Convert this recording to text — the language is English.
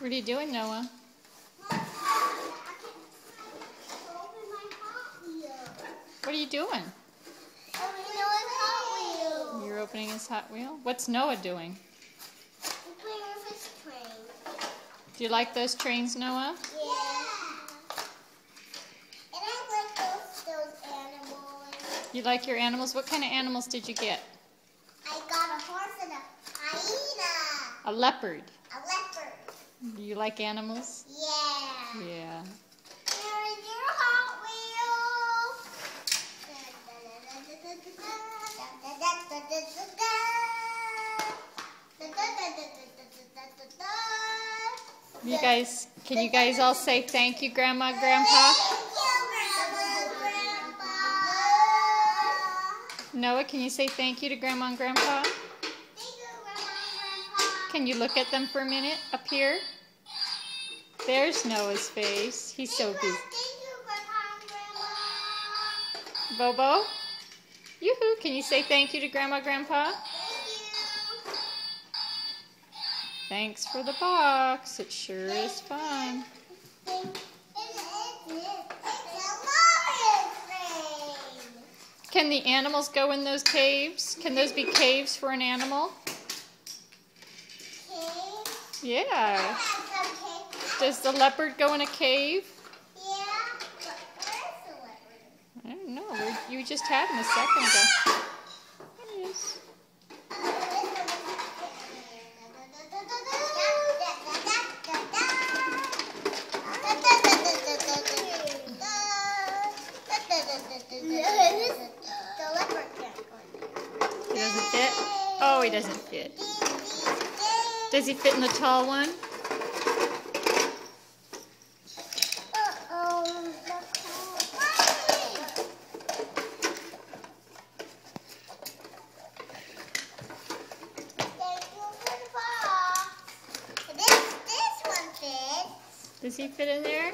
What are you doing, Noah? What are you doing? Opening Noah's Hot Wheel. You're opening his Hot Wheel? What's Noah doing? Opening his train. Do you like those trains, Noah? Yeah. And I like those animals. You like your animals? What kind of animals did you get? I got a horse and a hyena. A leopard. A leopard. Do you like animals? Yeah. Yeah. Here is your Hot Wheel. You guys, can you guys all say thank you, Grandma, Grandpa? Noah, can you say thank you to Grandma and Grandpa? Can you look at them for a minute up here? There's Noah's face. He's so busy. Bobo? Yoo-hoo! Can you say thank you to Grandma, Grandpa? Thanks for the box. It sure is fun. Can the animals go in those caves? Can those be caves for an animal? Yeah. Does the leopard go in a cave? Yeah, but where's the leopard? I don't know. You just had him a second ago. There he is. The leopard can't go in there. He doesn't fit? Oh, he doesn't fit. Does he fit in the tall one? Does he fit in there?